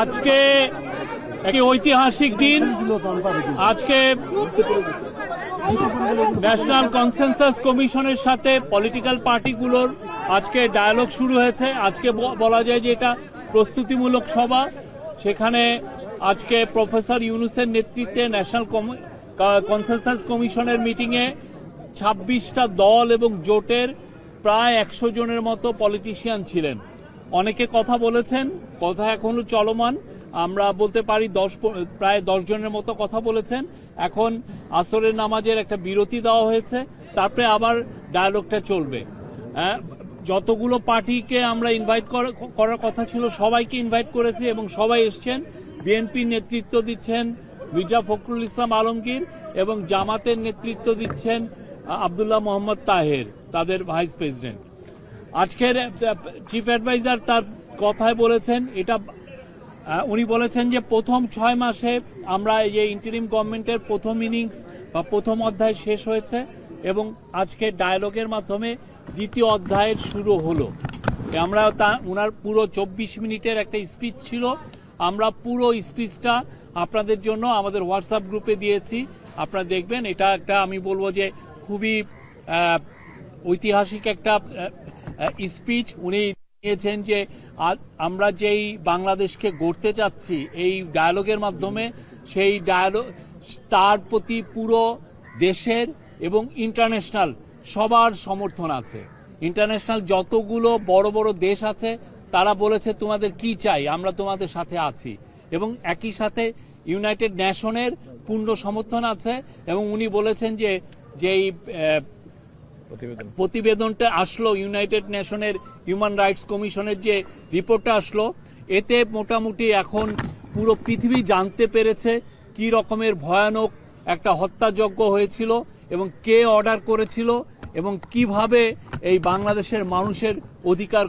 আজকে একটি ঐতিহাসিক দিন। আজকে ন্যাশনাল কনসেনসাস কমিশনের সাথে পলিটিক্যাল পার্টিগুলোর আজকে ডায়ালগ শুরু হয়েছে। আজকে বলা যায় যে এটা প্রস্তুতিমূলক সভা। সেখানে আজকে প্রফেসর ইউনূসের নেতৃত্বে ন্যাশনাল কনসেনসাস কমিশনের মিটিংয়ে 26টা দল এবং জোটের প্রায় 100 জনের মতো পলিটিশিয়ান ছিলেন। অনেকে কথা বলেছেন, কথা এখনো চলমান। আমরা বলতে পারি প্রায় 10 জনের মতো কথা বলেছেন। এখন আসরের নামাজের একটা বিরতি দেওয়া হয়েছে, তারপরে আবার ডায়ালগটা চলবে। যতগুলো পার্টিকে আমরা ইনভাইট করার কথা ছিল সবাইকে ইনভাইট করেছি এবং সবাই এসছেন। বিএনপির নেতৃত্ব দিচ্ছেন মির্জা ফখরুল ইসলাম আলমগীর এবং জামাতের নেতৃত্ব দিচ্ছেন আব্দুল্লাহ মোহাম্মদ তাহের, তাদের ভাইস প্রেসিডেন্ট। আজকের চিফ অ্যাডভাইজার তার কথায় বলেছেন, উনি বলেছেন যে প্রথম 6 মাসে আমরা এই ইন্টারিম গভর্নমেন্টের প্রথম ইনিংস বা প্রথম অধ্যায় শেষ হয়েছে এবং আজকে ডায়ালগের মাধ্যমে দ্বিতীয় অধ্যায়ের শুরু হলো। আমরা ওনার পুরো 24 মিনিটের একটা স্পিচ ছিল। আমরা পুরো স্পিচটা আপনাদের জন্য আমাদের হোয়াটসঅ্যাপ গ্রুপে দিয়েছি, আপনারা দেখবেন। এটা একটা, আমি বলবো যে খুবই ঐতিহাসিক একটা স্পিচ উনি নিয়েছেন যে আমরা যেই বাংলাদেশকে গড়তে চাচ্ছি এই ডায়ালগের মাধ্যমে, সেই ডায়ালগ তার প্রতি পুরো দেশের এবং ইন্টারন্যাশনাল সবার সমর্থন আছে। ইন্টারন্যাশনাল যতগুলো বড় বড় দেশ আছে তারা বলেছে তোমাদের কি চাই, আমরা তোমাদের সাথে আছি। এবং একই সাথে ইউনাইটেড নেশনের পূর্ণ সমর্থন আছে। এবং উনি বলেছেন যে যেই প্রতিবেদনটা আসলো ইউনাইটেড নেশনের হিউম্যান রাইটস কমিশনের যে রিপোর্টটা আসলো, এতে মোটামুটি এখন পুরো পৃথিবী জানতে পেরেছে কি রকমের ভয়ানক একটা হত্যাযজ্ঞ হয়েছিল এবং কে অর্ডার করেছিল এবং কিভাবে এই বাংলাদেশের মানুষের অধিকার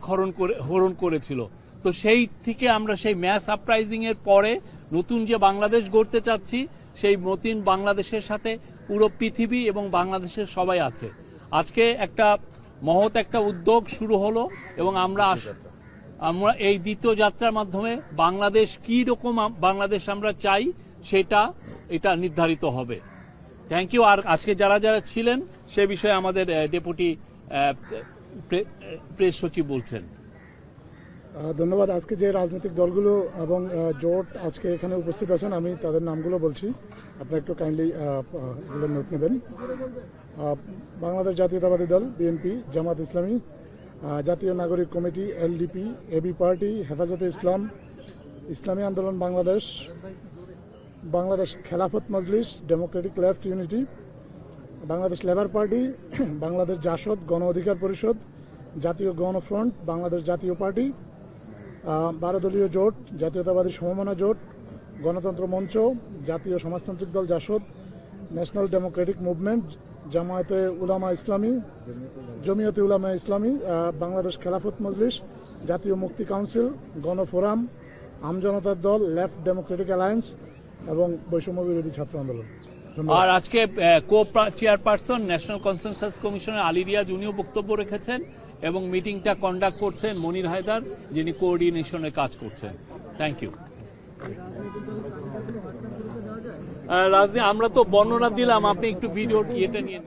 হরণ করেছিল। তো সেই থেকে আমরা সেই ম্যাস আপরাইজিং এর পরে নতুন যে বাংলাদেশ গড়তে চাচ্ছি, সেই নতুন বাংলাদেশের সাথে পুরো পৃথিবী এবং বাংলাদেশের সবাই আছে। আজকে একটা মহৎ একটা উদ্যোগ শুরু হলো এবং আমরা এই দ্বিতীয় যাত্রার মাধ্যমে বাংলাদেশ কি রকম বাংলাদেশ আমরা চাই এটা নির্ধারিত হবে। Thank you. আর আজকে যারা যারা ছিলেন সে বিষয়ে আমাদের ডেপুটি প্রেস সচিব বলছেন। ধন্যবাদ। আজকে যে রাজনৈতিক দলগুলো এবং জোট আজকে এখানে উপস্থিত আছেন, আমি তাদের নামগুলো বলছি, আপনারা একটু কাইন্ডলি এগুলো নোট নেবেন। বাংলাদেশ জাতীয়তাবাদী দল বিএনপি, জামাত ইসলামী, জাতীয় নাগরিক কমিটি এলডিপি, এবি পার্টি, হেফাজতে ইসলাম, ইসলামী আন্দোলন Bangladesh, Bangladesh Khelafat Majlis, democratic left unity, Bangladesh labour party, Bangladesh Jasad Gono Odhikar পরিষদ, জাতীয় গণফ্রন্ট, বাংলাদেশ জাতীয় পার্টি, 12 দলীয় জোট, জাতীয়তাবাদী সমমনা জোট, গণতন্ত্র মঞ্চ, জাতীয় সমাজতান্ত্রিক দল জাসদ, ন্যাশনাল ডেমোক্রেটিক মুভমেন্ট, জামায়াতে উলামা ইসলামী, জমিয়তে উলামা ইসলামী, বাংলাদেশ খেলাফত মজলিস, জাতীয় মুক্তি কাউন্সিল, গণফোরাম, আমজনতার দল, লেফট ডেমোক্রেটিক অ্যালায়েন্স এবং বৈষম্য বিরোধী ছাত্র আন্দোলন। আর আজকে কো চেয়ারপারসন ন্যাশনাল কনসেনসাস কমিশনের আলী রিয়াজ, উনিও বক্তব্য রেখেছেন এবং মিটিংটা কন্ডাক্ট করছেন মনির হায়দার, যিনি কোঅর্ডিনেশনে কাজ করছেন। Thank you. রাজনীতি আমরা তো বর্ণনা দিলাম, আপনি একটু ভিডিও ইয়েটা নিয়ে